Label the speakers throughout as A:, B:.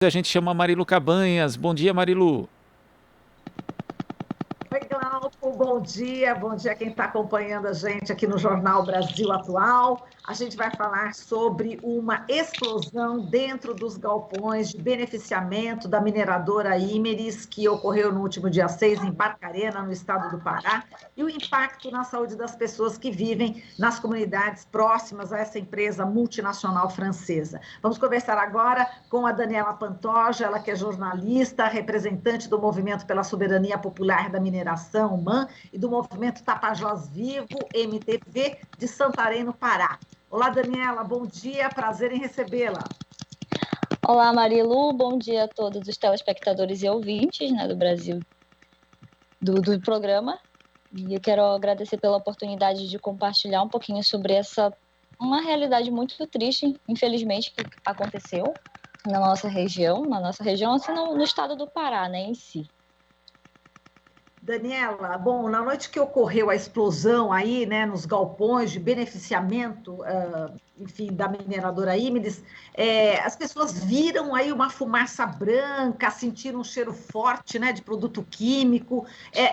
A: A gente chama Marilu Cabanhas. Bom dia, Marilu.
B: Oi, Glauco, bom dia quem está acompanhando a gente aqui no Jornal Brasil Atual. A gente vai falar sobre uma explosão dentro dos galpões de beneficiamento da mineradora Imeris, que ocorreu no último dia 6 em Barcarena, no estado do Pará, e o impacto na saúde das pessoas que vivem nas comunidades próximas a essa empresa multinacional francesa. Vamos conversar agora com a Daniela Pantoja, ela que é jornalista, representante do Movimento pela Soberania Popular da Mineração, MAN, e do Movimento Tapajós Vivo, MTV, de Santarém, no Pará. Olá, Daniela, bom dia, prazer em recebê-la.
C: Olá, Marilu, bom dia a todos os telespectadores e ouvintes, né, do Brasil, do programa. E eu quero agradecer pela oportunidade de compartilhar um pouquinho sobre uma realidade muito triste, infelizmente, que aconteceu na nossa região, assim, no estado do Pará, né, em si.
B: Daniela, bom, na noite que ocorreu a explosão aí, né, nos galpões de beneficiamento, enfim, da mineradora Ímeris, as pessoas viram aí uma fumaça branca, sentiram um cheiro forte, né, de produto químico,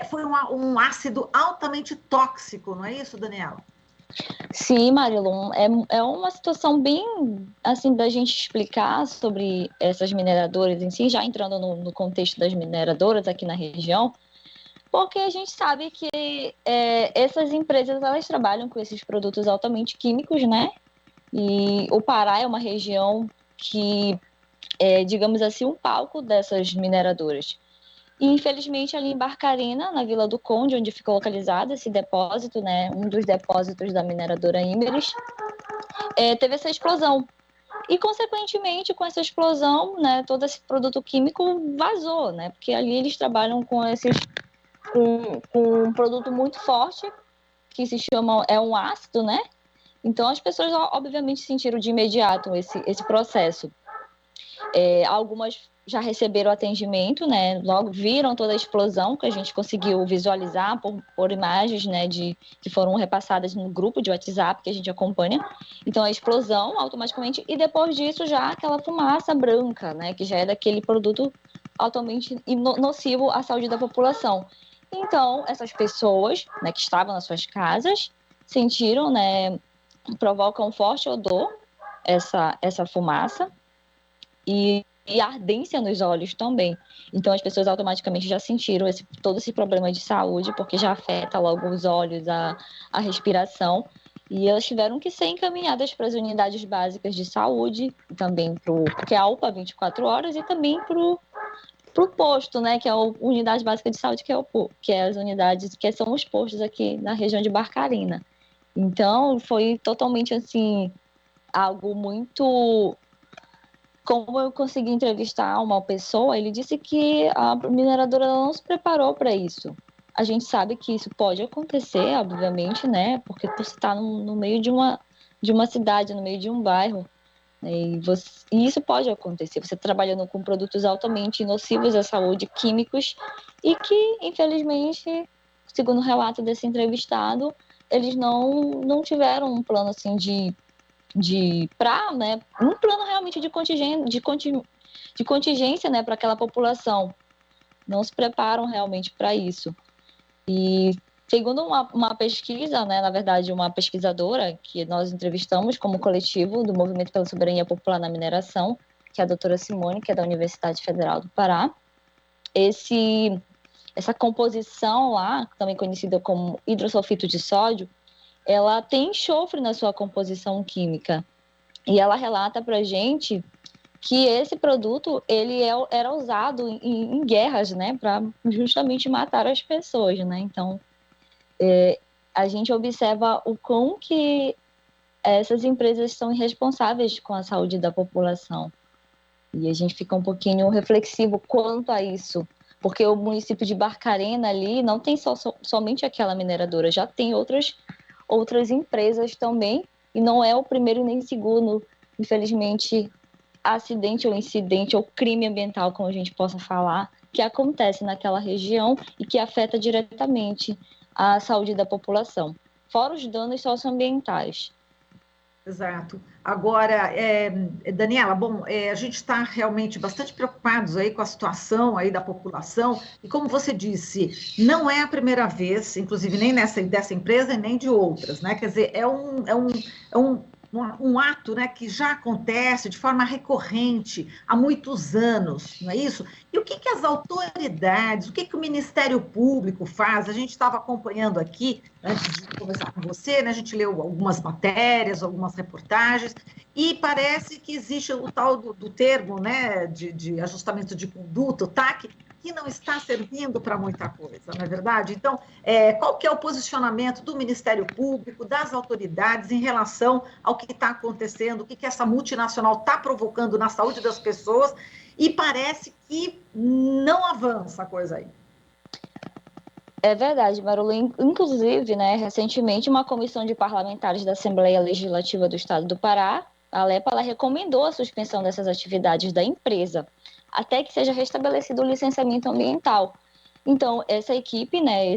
B: foi um ácido altamente tóxico, não é isso, Daniela?
C: Sim, Marilon, é uma situação bem, assim, da gente explicar sobre essas mineradoras em si, já entrando no contexto das mineradoras aqui na região, porque a gente sabe que essas empresas, elas trabalham com esses produtos altamente químicos, né? E o Pará é uma região que é, digamos assim, um palco dessas mineradoras. E, infelizmente, ali em Barcarena, na Vila do Conde, onde fica localizado esse depósito, né, um dos depósitos da mineradora Imeris, teve essa explosão. E, consequentemente, com essa explosão, né, todo esse produto químico vazou, né, porque ali eles trabalham com um produto muito forte, que se chama, é um ácido, né? Então, as pessoas, obviamente, sentiram de imediato esse processo. Algumas já receberam atendimento, né? Logo viram toda a explosão que a gente conseguiu visualizar por imagens, né? Que foram repassadas no grupo de WhatsApp que a gente acompanha. Então, a explosão automaticamente, e depois disso já aquela fumaça branca, né? Que já é daquele produto altamente nocivo à saúde da população. Então, essas pessoas, né, que estavam nas suas casas, sentiram, né? Provoca um forte odor, essa fumaça, e ardência nos olhos também. Então as pessoas automaticamente já sentiram todo esse problema de saúde, porque já afeta logo os olhos, a respiração. E elas tiveram que ser encaminhadas para as unidades básicas de saúde, também porque é a UPA 24 horas, e também para o posto, né, que é a unidade básica de saúde, que é as unidades, que são os postos aqui na região de Barcarena. Então foi totalmente assim, algo muito. Como eu consegui entrevistar uma pessoa, ele disse que a mineradora não se preparou para isso. A gente sabe que isso pode acontecer, obviamente, né? Porque você está no meio de uma cidade, no meio de um bairro, né? E isso pode acontecer. Você trabalhando com produtos altamente nocivos à saúde, químicos, e que, infelizmente, segundo o relato desse entrevistado, eles não tiveram um plano assim né, um plano realmente de contingência, né, para aquela população. Não se preparam realmente para isso. E segundo uma pesquisa, né, na verdade, uma pesquisadora que nós entrevistamos como coletivo do Movimento pela Soberania Popular na Mineração, que é a doutora Simone, que é da Universidade Federal do Pará, essa composição lá, também conhecida como hidrosulfito de sódio, ela tem enxofre na sua composição química. E ela relata para a gente que esse produto era usado em guerras, né, para justamente matar as pessoas, né? Então, a gente observa o quão que essas empresas são irresponsáveis com a saúde da população. E a gente fica um pouquinho reflexivo quanto a isso, porque o município de Barcarena ali não tem somente aquela mineradora, já tem outras empresas também, e não é o primeiro nem segundo, infelizmente, acidente ou incidente ou crime ambiental, como a gente possa falar, que acontece naquela região e que afeta diretamente a saúde da população, fora os danos socioambientais.
B: Exato. Agora, Daniela, bom, a gente está realmente bastante preocupados aí com a situação aí da população, e como você disse, não é a primeira vez, inclusive nem dessa empresa, nem de outras, né? Quer dizer, é um ato, né, que já acontece de forma recorrente há muitos anos, não é isso? E o que as autoridades, o que o Ministério Público faz? A gente estava acompanhando aqui, antes de conversar com você, né, a gente leu algumas matérias, algumas reportagens, e parece que existe o tal do termo, né, de ajustamento de conduta, o TAC, que não está servindo para muita coisa, não é verdade? Então, qual que é o posicionamento do Ministério Público, das autoridades em relação ao que está acontecendo, o que essa multinacional está provocando na saúde das pessoas, e parece que não avança a coisa aí.
C: É verdade, Marula. Inclusive, né, recentemente, uma comissão de parlamentares da Assembleia Legislativa do Estado do Pará, a ALEPA, ela recomendou a suspensão dessas atividades da empresa, até que seja restabelecido o licenciamento ambiental. Então, essa equipe, né,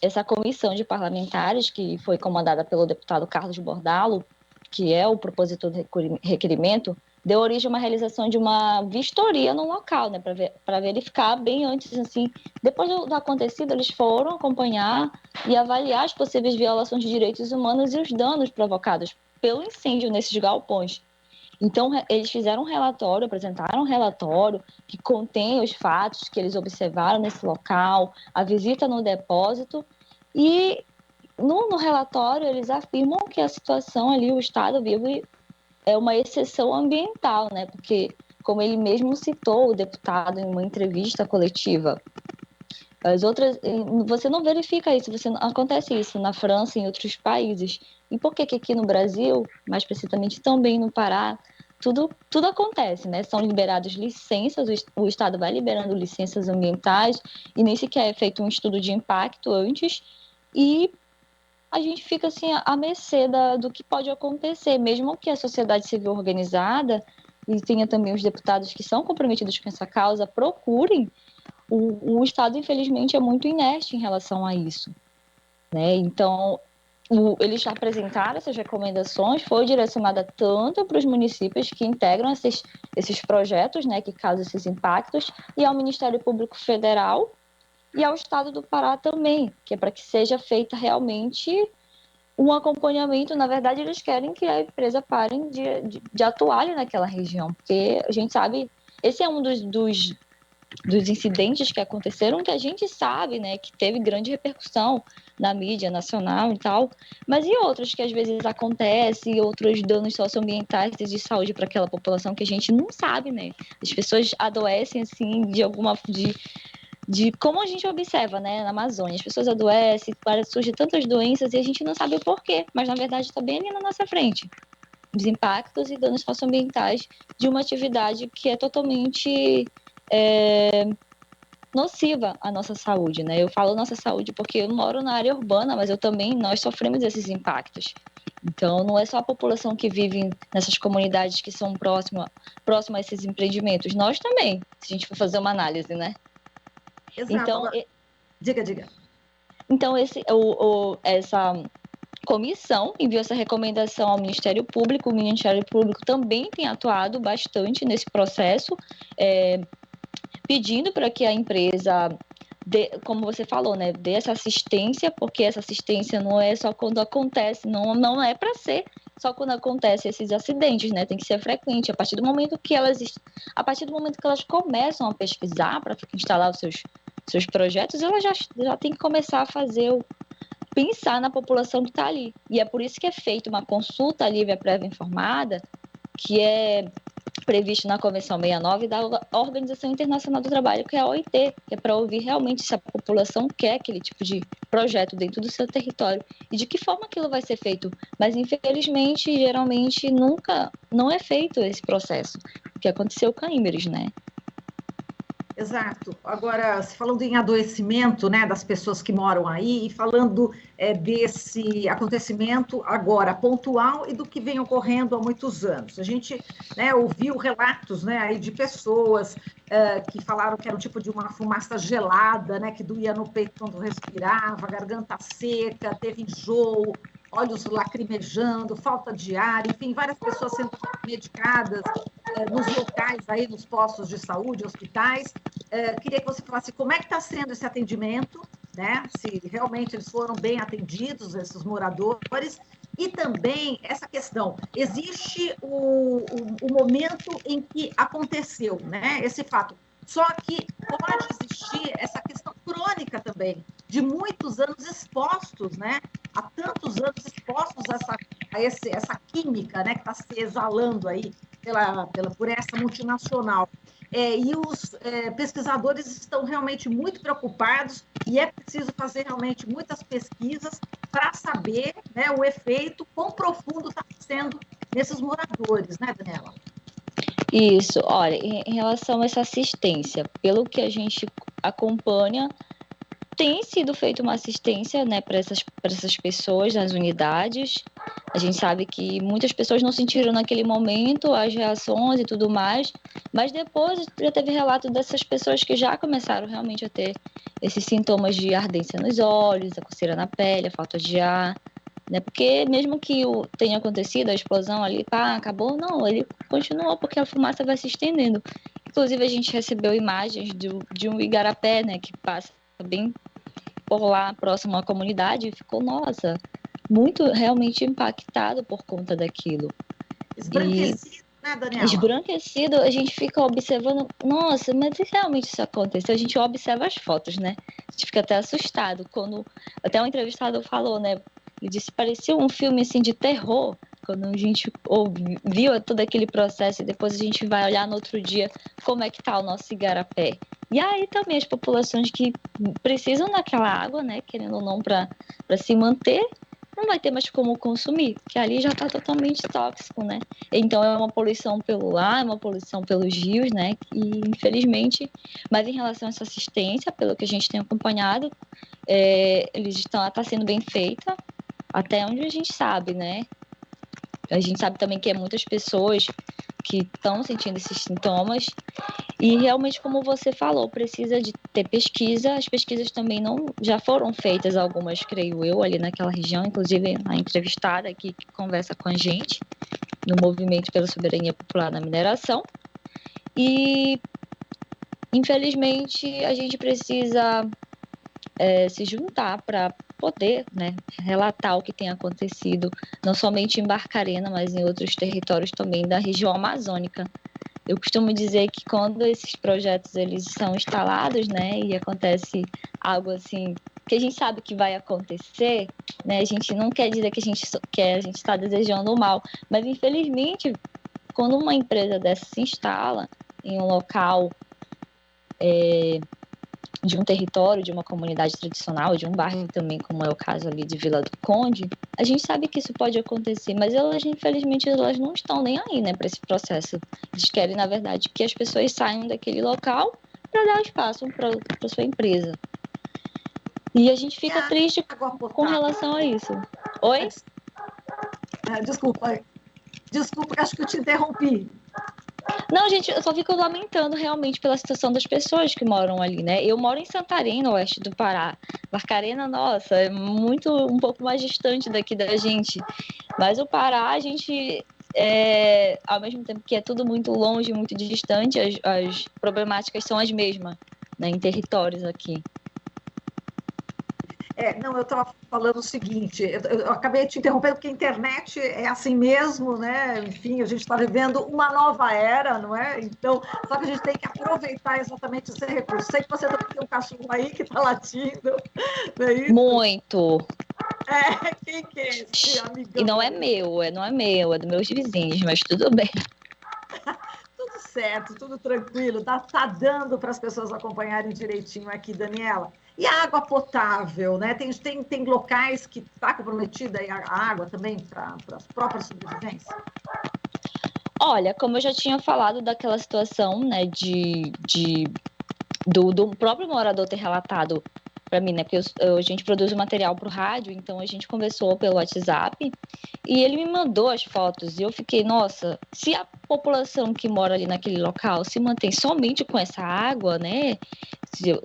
C: essa comissão de parlamentares, que foi comandada pelo deputado Carlos Bordalo, que é o propositor do requerimento, deu origem a uma realização de uma vistoria no local, né, para verificar bem antes, assim, depois do acontecido, eles foram acompanhar e avaliar as possíveis violações de direitos humanos e os danos provocados pelo incêndio nesses galpões. Então, eles fizeram um relatório, apresentaram um relatório que contém os fatos que eles observaram nesse local, a visita no depósito, e no relatório eles afirmam que a situação ali, o estado vive é uma exceção ambiental, né? Porque, como ele mesmo citou, o deputado, em uma entrevista coletiva, as outras, você não verifica isso, acontece isso na França e em outros países. E por que aqui no Brasil, mais precisamente também no Pará, tudo acontece, né? São liberadas licenças, o Estado vai liberando licenças ambientais e nem sequer é feito um estudo de impacto antes, e a gente fica assim à mercê do que pode acontecer, mesmo que a sociedade civil organizada e tenha também os deputados que são comprometidos com essa causa, procurem, o Estado, infelizmente, é muito inerte em relação a isso, né? Então, eles já apresentaram essas recomendações, foi direcionada tanto para os municípios que integram esses projetos, né, que causam esses impactos, e ao Ministério Público Federal e ao Estado do Pará também, que é para que seja feita realmente um acompanhamento. Na verdade, eles querem que a empresa pare de atuar ali naquela região, porque a gente sabe, esse é um dos incidentes que aconteceram, que a gente sabe, né, que teve grande repercussão na mídia nacional e tal, mas e outros que às vezes acontecem, outros danos socioambientais e de saúde para aquela população que a gente não sabe, né? As pessoas adoecem, assim, de como a gente observa, né, na Amazônia, as pessoas adoecem, surgem tantas doenças e a gente não sabe o porquê, mas na verdade está bem ali na nossa frente. Os impactos e danos socioambientais de uma atividade que é totalmente nociva à nossa saúde, né? Eu falo nossa saúde porque eu moro na área urbana, mas nós sofremos esses impactos. Então, não é só a população que vive nessas comunidades que são próximas a esses empreendimentos, nós também, se a gente for fazer uma análise, né?
B: Exato.
C: Então,
B: diga.
C: Então, essa comissão enviou essa recomendação ao Ministério Público. O Ministério Público também tem atuado bastante nesse processo, pedindo para que a empresa, como você falou, né, dê essa assistência, porque essa assistência não é só quando acontece, não é para ser só quando acontece esses acidentes, né? Tem que ser frequente. A partir do momento que elas começam a pesquisar para instalar os seus projetos, elas já tem que começar a pensar na população que está ali. E é por isso que é feita uma consulta livre prévia informada, que é previsto na Convenção 69 da Organização Internacional do Trabalho, que é a OIT, que é para ouvir realmente se a população quer aquele tipo de projeto dentro do seu território e de que forma aquilo vai ser feito. Mas, infelizmente, geralmente, nunca não é feito esse processo, o que aconteceu com a Imeris, né?
B: Exato. Agora, falando em adoecimento, né, das pessoas que moram aí, e falando desse acontecimento agora pontual e do que vem ocorrendo há muitos anos. A gente, né, ouviu relatos, né, aí de pessoas que falaram que era um tipo de uma fumaça gelada, né, que doía no peito quando respirava, garganta seca, teve enjoo, olhos lacrimejando, falta de ar, enfim, várias pessoas sendo medicadas nos locais aí, nos postos de saúde, hospitais. Queria que você falasse como é que está sendo esse atendimento, né? Se realmente eles foram bem atendidos, esses moradores. E também essa questão, existe o momento em que aconteceu, né? Esse fato. Só que pode existir essa questão crônica também, de muitos anos expostos, né? Há tantos anos expostos essa química, né? Que está se exalando aí por essa multinacional. E os pesquisadores estão realmente muito preocupados e é preciso fazer realmente muitas pesquisas para saber, né, o efeito, quão profundo está sendo nesses moradores, né, Daniela?
C: Isso, olha, em relação a essa assistência, pelo que a gente acompanha, tem sido feita uma assistência, né, para essas pessoas nas unidades. A gente sabe que muitas pessoas não sentiram naquele momento as reações e tudo mais, mas depois já teve relato dessas pessoas que já começaram realmente a ter esses sintomas de ardência nos olhos, a coceira na pele, a falta de ar, né? Porque mesmo que tenha acontecido a explosão ali, pá, acabou, não, ele continuou porque a fumaça vai se estendendo. Inclusive a gente recebeu imagens de um igarapé, né, que passa bem por lá, próximo à comunidade, e ficou, nossa, muito realmente impactado por conta daquilo.
B: Esbranquecido, né, Daniela?
C: Esbranquecido, a gente fica observando, nossa, mas realmente isso aconteceu? A gente observa as fotos, né? A gente fica até assustado quando, até um entrevistador falou, né? Ele disse, parecia um filme assim de terror, quando a gente viu todo aquele processo e depois a gente vai olhar no outro dia como é que tá o nosso igarapé. E aí também as populações que precisam daquela água, né, querendo ou não, para se manter, não vai ter mais como consumir, porque ali já está totalmente tóxico, né? Então é uma poluição pelo ar, é uma poluição pelos rios, né? E infelizmente, mas em relação a essa assistência, pelo que a gente tem acompanhado, está sendo bem feita, até onde a gente sabe, né? A gente sabe também que é muitas pessoas que estão sentindo esses sintomas e realmente, como você falou, precisa de ter pesquisa. As pesquisas também não já foram feitas, algumas, creio eu, ali naquela região, inclusive a entrevistada aqui que conversa com a gente no Movimento pela Soberania Popular na Mineração. E, infelizmente, a gente precisa se juntar para poder, né, relatar o que tem acontecido, não somente em Barcarena, mas em outros territórios também da região amazônica. Eu costumo dizer que quando esses projetos eles são instalados, né, e acontece algo assim que a gente sabe que vai acontecer, né, a gente não quer dizer que a gente está desejando o mal, mas infelizmente quando uma empresa dessa se instala em um local de um território, de uma comunidade tradicional, de um bairro também, como é o caso ali de Vila do Conde, a gente sabe que isso pode acontecer, mas elas, infelizmente, elas não estão nem aí, né, para esse processo. Eles querem, na verdade, que as pessoas saiam daquele local para dar espaço para sua empresa. E a gente fica triste com relação a isso. Oi?
B: Desculpa, acho que eu te interrompi.
C: Não, gente, eu só fico lamentando realmente pela situação das pessoas que moram ali, né? Eu moro em Santarém, no oeste do Pará. Barcarena, nossa, é um pouco mais distante daqui da gente. Mas o Pará, a gente, ao mesmo tempo que é tudo muito longe, muito distante, as problemáticas são as mesmas, né, em territórios aqui.
B: Não, eu estava falando o seguinte, eu acabei te interrompendo porque a internet é assim mesmo, né? Enfim, a gente está vivendo uma nova era, não é? Então, só que a gente tem que aproveitar exatamente esse recurso. Sei que você também tem um cachorro aí que está latindo, não é isso?
C: Muito.
B: Quem que é esse amigão?
C: E não é meu, é dos meus vizinhos, mas tudo bem.
B: Tudo certo, tudo tranquilo, tá dando para as pessoas acompanharem direitinho aqui, Daniela. E a água potável, né? Tem locais que está comprometida a água também para as próprias sobrevivências?
C: Olha, como eu já tinha falado daquela situação, né, do próprio morador ter relatado para mim, né, porque a gente produz o material para o rádio, então a gente conversou pelo WhatsApp e ele me mandou as fotos e eu fiquei, nossa, se a população que mora ali naquele local se mantém somente com essa água, né,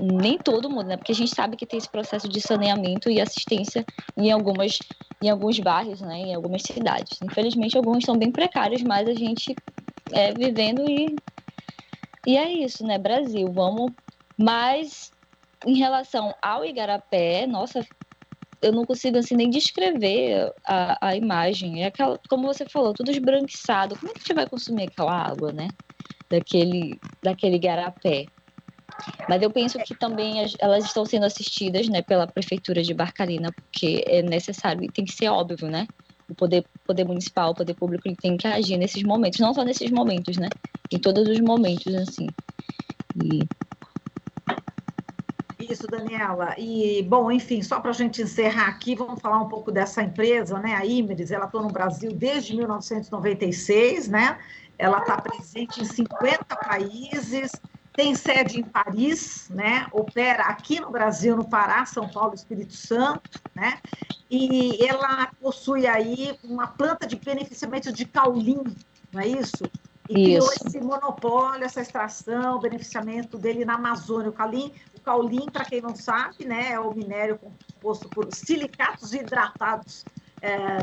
C: Nem todo mundo, né? Porque a gente sabe que tem esse processo de saneamento e assistência em alguns bairros, né? Em algumas cidades. Infelizmente, alguns são bem precários, mas a gente vivendo e é isso, né? Brasil, vamos. Mas em relação ao igarapé, nossa, eu não consigo assim nem descrever a imagem. É aquela, como você falou, tudo esbranquiçado. Como é que a gente vai consumir aquela água, né? Daquele igarapé? Mas eu penso que também elas estão sendo assistidas, né, pela prefeitura de Barcarena, porque é necessário e tem que ser óbvio, né? O poder municipal, o poder público, ele tem que agir nesses momentos, não só nesses momentos, né? Em todos os momentos, assim. E
B: Isso, Daniela. E, bom, enfim, só para a gente encerrar aqui, vamos falar um pouco dessa empresa, né? A Imeris, ela está no Brasil desde 1996, né? Ela está presente em 50 países, tem sede em Paris, né? Opera aqui no Brasil, no Pará, São Paulo, Espírito Santo, né? E ela possui aí uma planta de beneficiamento de caulim, não é isso? E criou
C: isso,
B: esse monopólio, essa extração, o beneficiamento dele na Amazônia. O caulim, para quem não sabe, né, é o minério composto por silicatos hidratados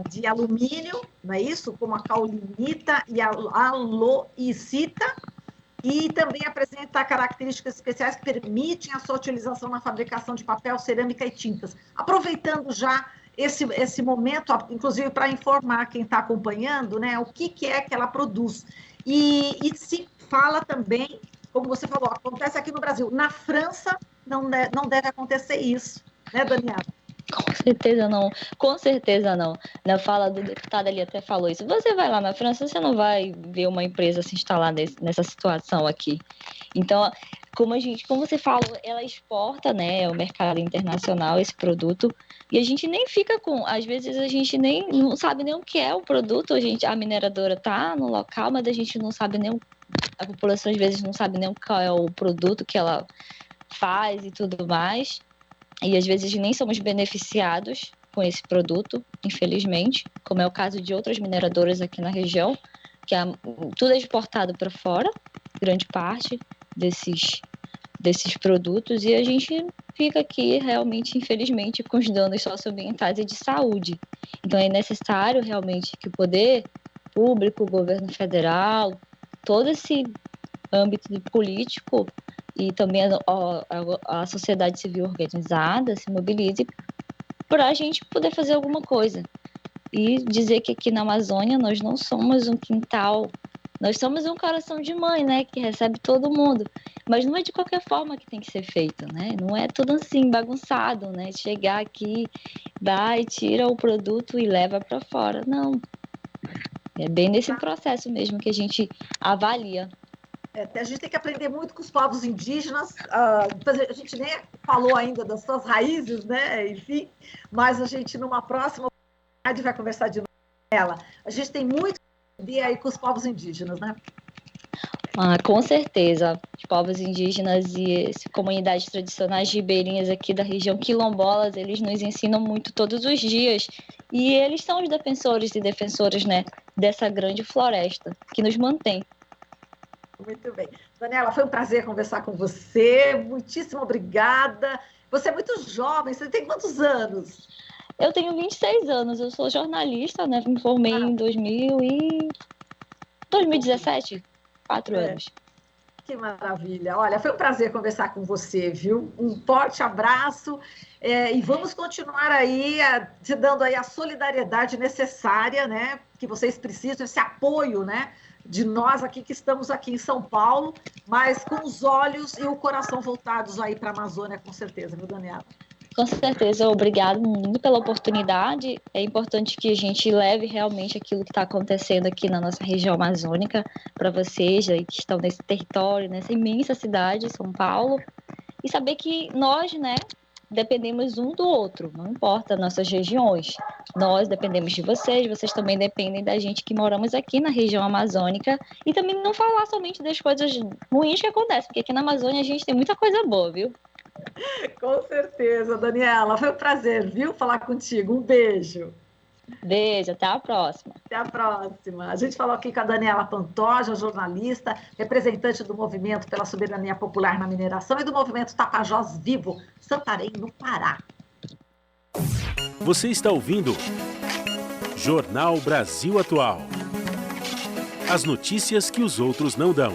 B: de alumínio, não é isso? Como a caulinita e a aloicita, e também apresenta características especiais que permitem a sua utilização na fabricação de papel, cerâmica e tintas. Aproveitando já esse momento, inclusive para informar quem está acompanhando, né, o que é que ela produz. E se fala também, como você falou, acontece aqui no Brasil. Na França não deve acontecer isso, né, Daniela?
C: com certeza não, com certeza não. Na fala do deputado, ele até falou isso. Você vai lá na França, você não vai ver uma empresa se instalar nessa situação aqui. Então, como você falou, ela exporta, né, ao mercado internacional esse produto e a gente nem fica com, às vezes a gente nem não sabe nem o que é o produto, a mineradora tá no local, mas a gente não sabe nem a população às vezes não sabe nem qual é o produto que ela faz e tudo mais. E às vezes nem somos beneficiados com esse produto, infelizmente, como é o caso de outras mineradoras aqui na região, que tudo é exportado para fora, grande parte desses produtos, e a gente fica aqui realmente, infelizmente, com os danos socioambientais e de saúde. Então é necessário realmente que o poder público, o governo federal, todo esse âmbito político e também a sociedade civil organizada se mobilize para a gente poder fazer alguma coisa. E dizer que aqui na Amazônia nós não somos um quintal, nós somos um coração de mãe, né, que recebe todo mundo. Mas não é de qualquer forma que tem que ser feito, né? Não é tudo assim, bagunçado, né? Chegar aqui, vai, tira o produto e leva para fora. Não. É bem nesse processo mesmo que a gente avalia.
B: A gente tem que aprender muito com os povos indígenas. A gente nem falou ainda das suas raízes, né? Enfim, mas a gente, numa próxima oportunidade, vai conversar de novo com ela. A gente tem muito a aprender aí com os povos indígenas, né?
C: Com certeza. Os povos indígenas e as comunidades tradicionais ribeirinhas aqui da região quilombolas, eles nos ensinam muito todos os dias. E eles são os defensores e defensoras, né, dessa grande floresta que nos mantém.
B: Muito bem. Daniela, foi um prazer conversar com você. Muitíssimo obrigada. Você é muito jovem, você tem quantos anos?
C: Eu tenho 26 anos, eu sou jornalista, né? Me formei em 2017, 4 anos.
B: Que maravilha. Olha, foi um prazer conversar com você, viu? Um forte abraço e vamos continuar aí te dando aí a solidariedade necessária, né? Que vocês precisam, esse apoio, né? De nós aqui que estamos aqui em São Paulo, mas com os olhos e o coração voltados aí para a Amazônia, com certeza, viu, Daniela?
C: Com certeza, obrigado muito pela oportunidade. É importante que a gente leve realmente aquilo que está acontecendo aqui na nossa região amazônica para vocês aí que estão nesse território, nessa imensa cidade, São Paulo, e saber que nós, né, dependemos um do outro, não importa nossas regiões. Nós dependemos de vocês, vocês também dependem da gente que moramos aqui na região amazônica e também não falar somente das coisas ruins que acontecem, porque aqui na Amazônia a gente tem muita coisa boa, viu?
B: Com certeza, Daniela. Foi um prazer, viu, falar contigo. Um beijo.
C: Beijo, até a próxima.
B: Até a próxima. A gente falou aqui com a Daniela Pantoja, jornalista, representante do Movimento pela Soberania Popular na Mineração e do Movimento Tapajós Vivo, Santarém, no Pará.
D: Você está ouvindo Jornal Brasil Atual. As notícias que os outros não dão.